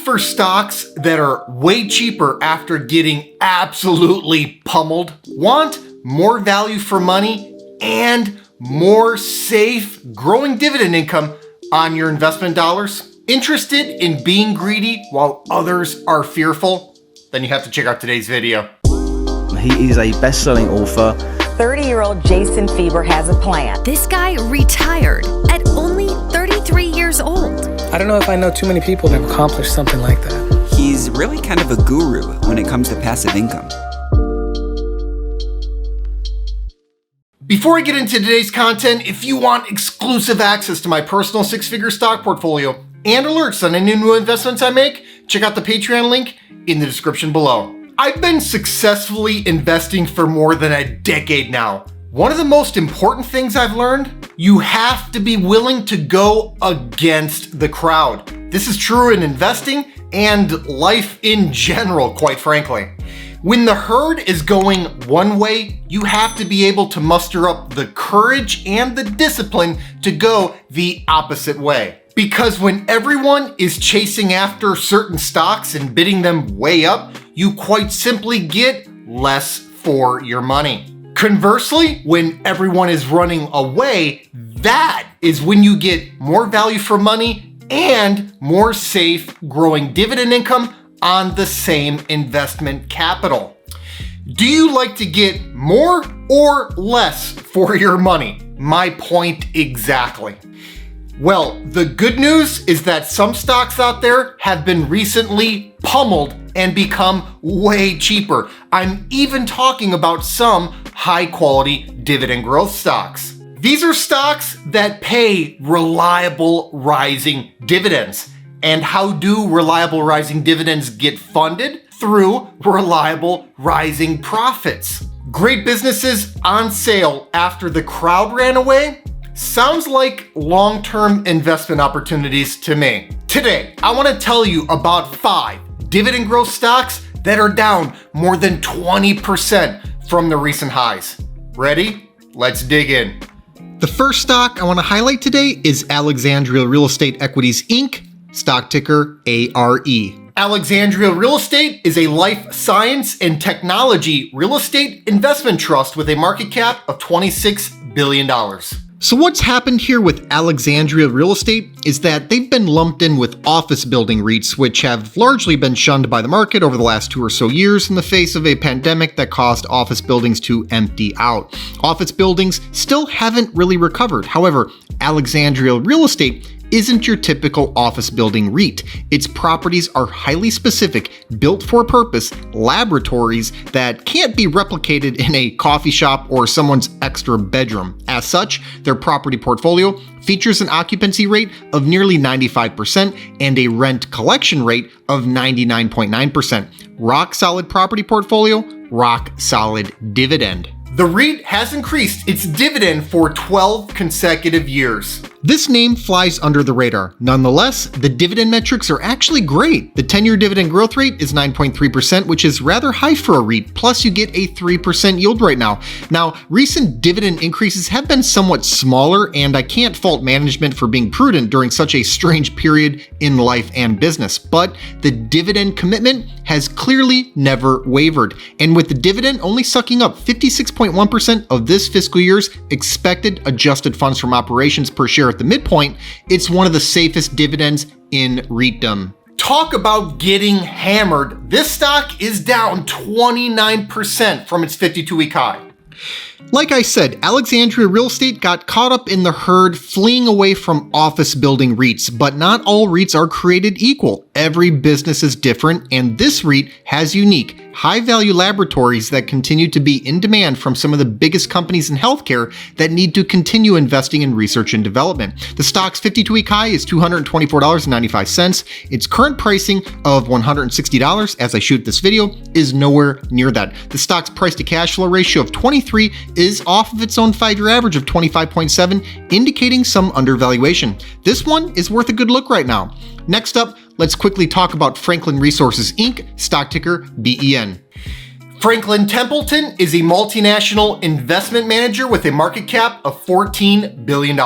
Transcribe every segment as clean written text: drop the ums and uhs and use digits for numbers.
for stocks that are way cheaper after getting absolutely pummeled? Want more value for money and more safe, growing dividend income on your investment dollars? Interested in being greedy while others are fearful? Then you have to check out today's video. He is a best-selling author. 30-year-old Jason Fieber has a plan. This guy retired at only 33 years old. I don't know if I know too many people that have accomplished something like that. He's really kind of a guru when it comes to passive income. Before I get into today's content, if you want exclusive access to my personal six-figure stock portfolio and alerts on any new investments I make, check out the Patreon link in the description below. I've been successfully investing for more than a decade now. One of the most important things I've learned, you have to be willing to go against the crowd. This is true in investing and life in general, quite frankly. When the herd is going one way, you have to be able to muster up the courage and the discipline to go the opposite way. Because when everyone is chasing after certain stocks and bidding them way up, you quite simply get less for your money. Conversely, when everyone is running away, that is when you get more value for money and more safe, growing dividend income on the same investment capital. Do you like to get more or less for your money? My point exactly. Well, the good news is that some stocks out there have been recently pummeled and become way cheaper. I'm even talking about some high quality dividend growth stocks. These are stocks that pay reliable rising dividends. And how do reliable rising dividends get funded? Through reliable rising profits. Great businesses on sale after the crowd ran away? Sounds like long-term investment opportunities to me. Today, I want to tell you about 5 dividend growth stocks that are down more than 20% from the recent highs. Ready? Let's dig in. The first stock I want to highlight today is Alexandria Real Estate Equities Inc., stock ticker ARE. Alexandria Real Estate is a life science and technology real estate investment trust with a market cap of $26 billion. So what's happened here with Alexandria Real Estate is that they've been lumped in with office building REITs, which have largely been shunned by the market over the last 2 or so years in the face of a pandemic that caused office buildings to empty out. Office buildings still haven't really recovered. However, Alexandria Real Estate isn't your typical office building REIT. Its properties are highly specific, built for purpose laboratories that can't be replicated in a coffee shop or someone's extra bedroom. As such, their property portfolio features an occupancy rate of nearly 95% and a rent collection rate of 99.9%. Rock solid property portfolio, rock solid dividend. The REIT has increased its dividend for 12 consecutive years. This name flies under the radar. Nonetheless, the dividend metrics are actually great. The 10-year dividend growth rate is 9.3%, which is rather high for a REIT. Plus, you get a 3% yield right now. Now, recent dividend increases have been somewhat smaller, and I can't fault management for being prudent during such a strange period in life and business. But the dividend commitment has clearly never wavered. And with the dividend only sucking up 56.1% of this fiscal year's expected adjusted funds from operations per share at the midpoint, it's one of the safest dividends in REITdom. Talk about getting hammered. This stock is down 29% from its 52-week high. Like I said, Alexandria Real Estate got caught up in the herd fleeing away from office building REITs, but not all REITs are created equal. Every business is different, and this REIT has unique, high-value laboratories that continue to be in demand from some of the biggest companies in healthcare that need to continue investing in research and development. The stock's 52-week high is $224.95. Its current pricing of $160 as I shoot this video is nowhere near that. The stock's price-to-cash flow ratio of 23 is off of its own 5-year average of 25.7, indicating some undervaluation. This one is worth a good look right now. Next up, let's quickly talk about Franklin Resources Inc., stock ticker BEN. Franklin Templeton is a multinational investment manager with a market cap of $14 billion.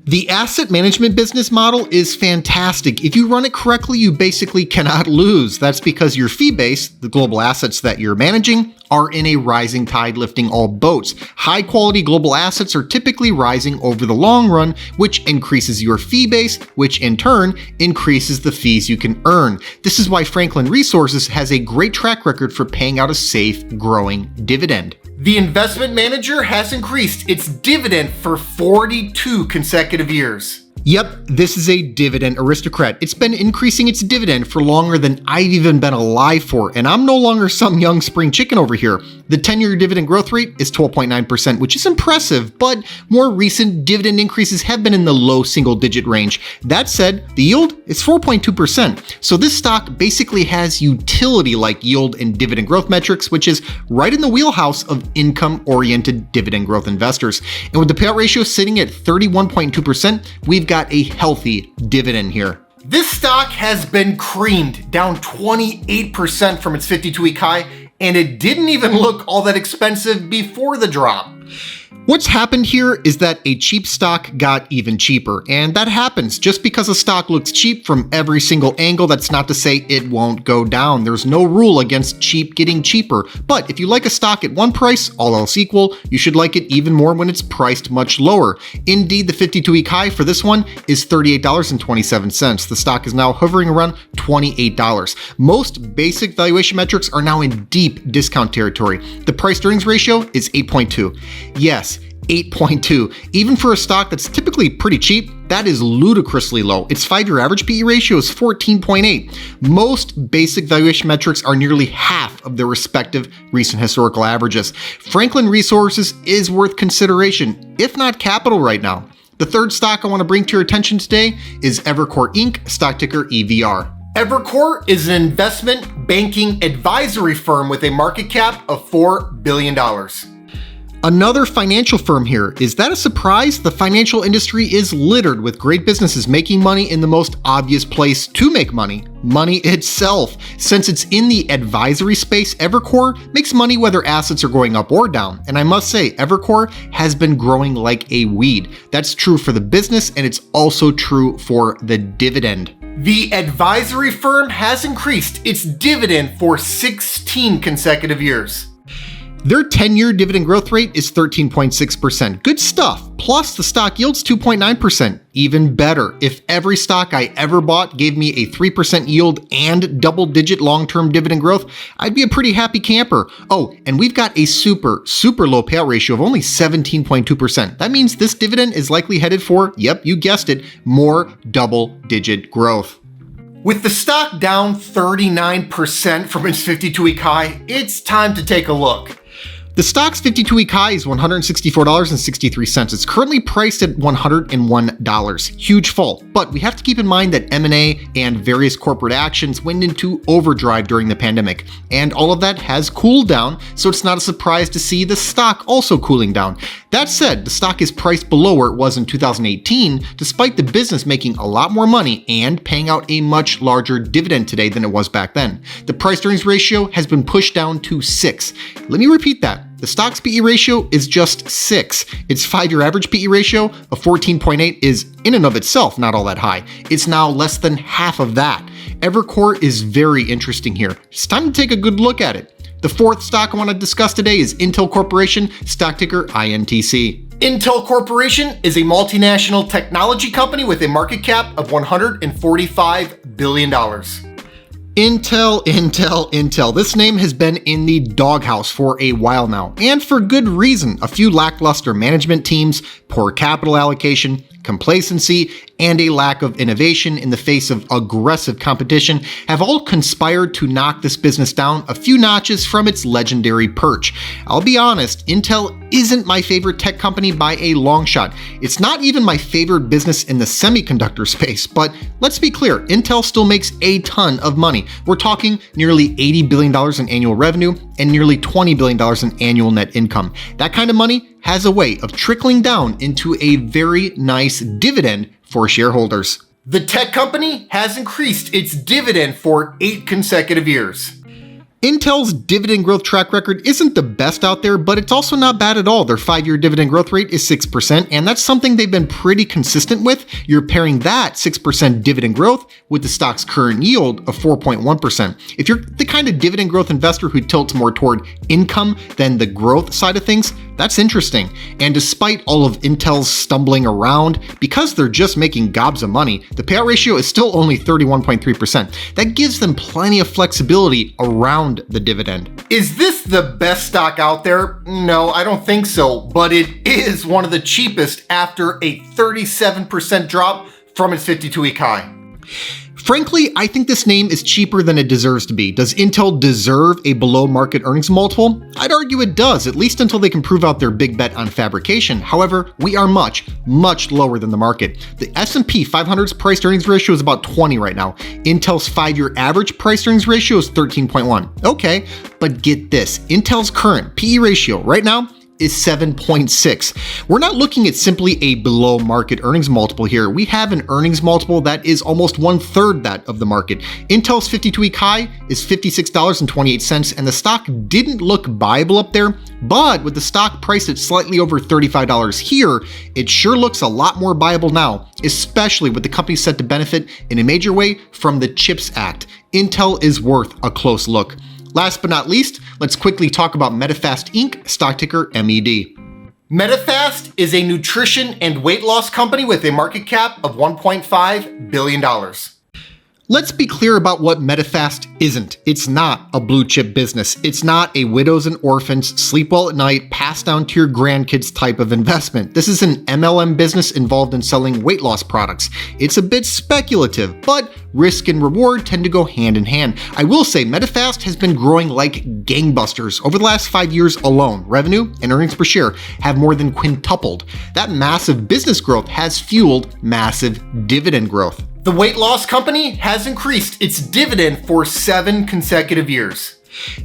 The asset management business model is fantastic. If you run it correctly, you basically cannot lose. That's because your fee base, the global assets that you're managing, are in a rising tide lifting all boats. High quality global assets are typically rising over the long run, which increases your fee base, which in turn increases the fees you can earn. This is why Franklin Resources has a great track record for paying out a safe, growing dividend. The investment manager has increased its dividend for 42 consecutive years. Yep, this is a dividend aristocrat. It's been increasing its dividend for longer than I've even been alive for, and I'm no longer some young spring chicken over here. The 10-year dividend growth rate is 12.9%, which is impressive, but more recent dividend increases have been in the low single-digit range. That said, the yield is 4.2%, so this stock basically has utility-like yield and dividend growth metrics, which is right in the wheelhouse of income-oriented dividend growth investors. And with the payout ratio sitting at 31.2%, we've got a healthy dividend here. This stock has been creamed, down 28% from its 52-week high, and it didn't even look all that expensive before the drop. What's happened here is that a cheap stock got even cheaper, and that happens. Just because a stock looks cheap from every single angle, that's not to say it won't go down. There's no rule against cheap getting cheaper, but if you like a stock at one price, all else equal, you should like it even more when it's priced much lower. Indeed, the 52-week high for this one is $38.27. The stock is now hovering around $28. Most basic valuation metrics are now in deep discount territory. The price-earnings ratio is 8.2. Yes, 8.2. Even for a stock that's typically pretty cheap, that is ludicrously low. Its 5-year average PE ratio is 14.8. Most basic valuation metrics are nearly half of their respective recent historical averages. Franklin Resources is worth consideration, if not capital right now. The third stock I want to bring to your attention today is Evercore Inc., stock ticker EVR. Evercore is an investment banking advisory firm with a market cap of $4 billion. Another financial firm here. Is that a surprise? The financial industry is littered with great businesses making money in the most obvious place to make money, money itself. Since it's in the advisory space, Evercore makes money whether assets are going up or down. And I must say, Evercore has been growing like a weed. That's true for the business, and it's also true for the dividend. The advisory firm has increased its dividend for 16 consecutive years. Their 10-year dividend growth rate is 13.6%. Good stuff. Plus, the stock yields 2.9%. Even better. If every stock I ever bought gave me a 3% yield and double-digit long-term dividend growth, I'd be a pretty happy camper. Oh, and we've got a super low payout ratio of only 17.2%. That means this dividend is likely headed for, yep, you guessed it, more double-digit growth. With the stock down 39% from its 52-week high, it's time to take a look. The stock's 52-week high is $164.63. It's currently priced at $101. Huge fall. But we have to keep in mind that M&A and various corporate actions went into overdrive during the pandemic. And all of that has cooled down, so it's not a surprise to see the stock also cooling down. That said, the stock is priced below where it was in 2018, despite the business making a lot more money and paying out a much larger dividend today than it was back then. The price-earnings ratio has been pushed down to 6. Let me repeat that. The stock's PE ratio is just 6. Its 5-year average PE ratio of 14.8 is in and of itself not all that high. It's now less than half of that. Evercore is very interesting here. It's time to take a good look at it. The fourth stock I want to discuss today is Intel Corporation, stock ticker INTC. Intel Corporation is a multinational technology company with a market cap of $145 billion. Intel. This name has been in the doghouse for a while now, and for good reason. A few lackluster management teams, poor capital allocation, complacency, and a lack of innovation in the face of aggressive competition have all conspired to knock this business down a few notches from its legendary perch. I'll be honest, Intel isn't my favorite tech company by a long shot. It's not even my favorite business in the semiconductor space, but let's be clear, Intel still makes a ton of money. We're talking nearly $80 billion in annual revenue and nearly $20 billion in annual net income. That kind of money has a way of trickling down into a very nice dividend for shareholders. The tech company has increased its dividend for 8 consecutive years. Intel's dividend growth track record isn't the best out there, but it's also not bad at all. Their 5-year dividend growth rate is 6%, and that's something they've been pretty consistent with. You're pairing that 6% dividend growth with the stock's current yield of 4.1%. If you're the kind of dividend growth investor who tilts more toward income than the growth side of things, that's interesting. And despite all of Intel's stumbling around, because they're just making gobs of money, the payout ratio is still only 31.3%. That gives them plenty of flexibility around the dividend. Is this the best stock out there? No, I don't think so, but it is one of the cheapest after a 37% drop from its 52-week high. Frankly, I think this name is cheaper than it deserves to be. Does Intel deserve a below market earnings multiple? I'd argue it does, at least until they can prove out their big bet on fabrication. However, we are much, much lower than the market. The S&P 500's price earnings ratio is about 20 right now. Intel's 5-year average price earnings ratio is 13.1. Okay, but get this, Intel's current PE ratio right now is 7.6. We're not looking at simply a below market earnings multiple here. We have an earnings multiple that is almost 1/3 that of the market. Intel's 52-week high is $56.28, and the stock didn't look buyable up there, but with the stock priced at slightly over $35 here, it sure looks a lot more buyable now, especially with the company set to benefit in a major way from the CHIPS Act. Intel is worth a close look. Last but not least, let's quickly talk about Medifast Inc., stock ticker MED. Medifast is a nutrition and weight loss company with a market cap of $1.5 billion. Let's be clear about what Medifast isn't. It's not a blue chip business. It's not a widows and orphans, sleep well at night, pass down to your grandkids type of investment. This is an MLM business involved in selling weight loss products. It's a bit speculative, but risk and reward tend to go hand in hand. I will say Medifast has been growing like gangbusters over the last 5 years alone. Revenue and earnings per share have more than quintupled. That massive business growth has fueled massive dividend growth. The weight loss company has increased its dividend for 7 consecutive years.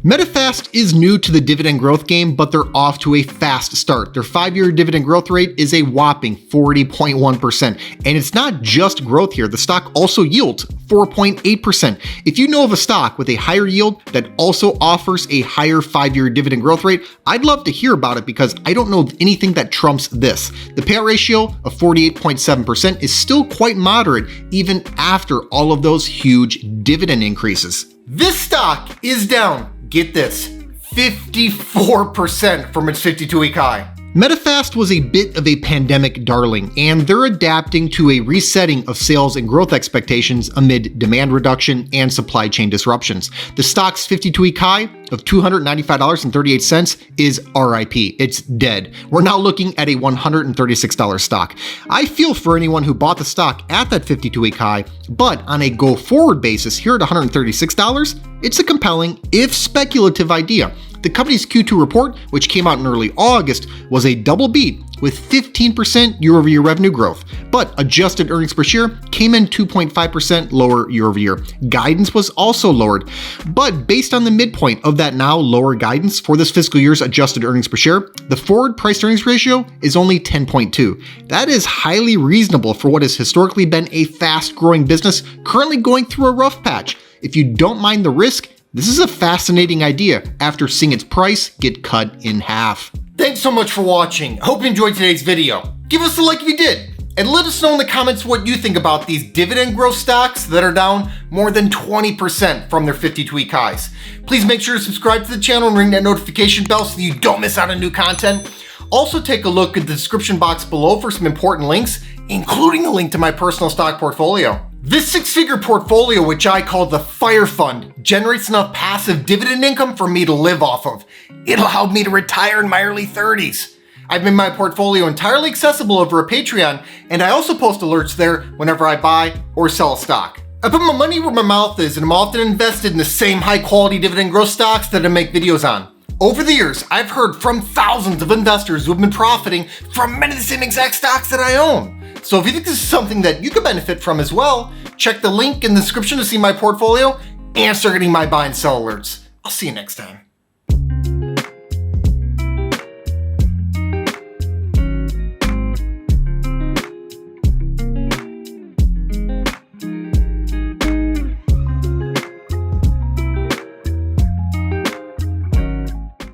Medifast is new to the dividend growth game, but they're off to a fast start. Their 5-year dividend growth rate is a whopping 40.1%. And it's not just growth here. The stock also yields 4.8%. If you know of a stock with a higher yield that also offers a higher 5-year dividend growth rate, I'd love to hear about it because I don't know of anything that trumps this. The payout ratio of 48.7% is still quite moderate even after all of those huge dividend increases. This stock is down, get this, 54% from its 52-week high. Medifast was a bit of a pandemic darling, and they're adapting to a resetting of sales and growth expectations amid demand reduction and supply chain disruptions. The stock's 52-week high of $295.38 is RIP. It's dead. We're now looking at a $136 stock. I feel for anyone who bought the stock at that 52-week high, but on a go-forward basis here at $136, it's a compelling, if speculative idea. The company's Q2 report, which came out in early August, was a double beat with 15% year-over-year revenue growth, but adjusted earnings per share came in 2.5% lower year-over-year. Guidance was also lowered, but based on the midpoint of that now lower guidance for this fiscal year's adjusted earnings per share, the forward price earnings ratio is only 10.2. That is highly reasonable for what has historically been a fast-growing business currently going through a rough patch. If you don't mind the risk, this is a fascinating idea after seeing its price get cut in half. Thanks so much for watching. I hope you enjoyed today's video. Give us a like if you did, and let us know in the comments what you think about these dividend growth stocks that are down more than 20% from their 52-week highs. Please make sure to subscribe to the channel and ring that notification bell so you don't miss out on new content. Also take a look at the description box below for some important links, including a link to my personal stock portfolio. This 6-figure portfolio, which I call the Fire Fund, generates enough passive dividend income for me to live off of. It allowed me to retire in my early 30s. I've made my portfolio entirely accessible over a Patreon, and I also post alerts there whenever I buy or sell a stock. I put my money where my mouth is, and I'm often invested in the same high-quality dividend growth stocks that I make videos on. Over the years, I've heard from thousands of investors who have been profiting from many of the same exact stocks that I own. So if you think this is something that you could benefit from as well, check the link in the description to see my portfolio and start getting my buy and sell alerts. I'll see you next time.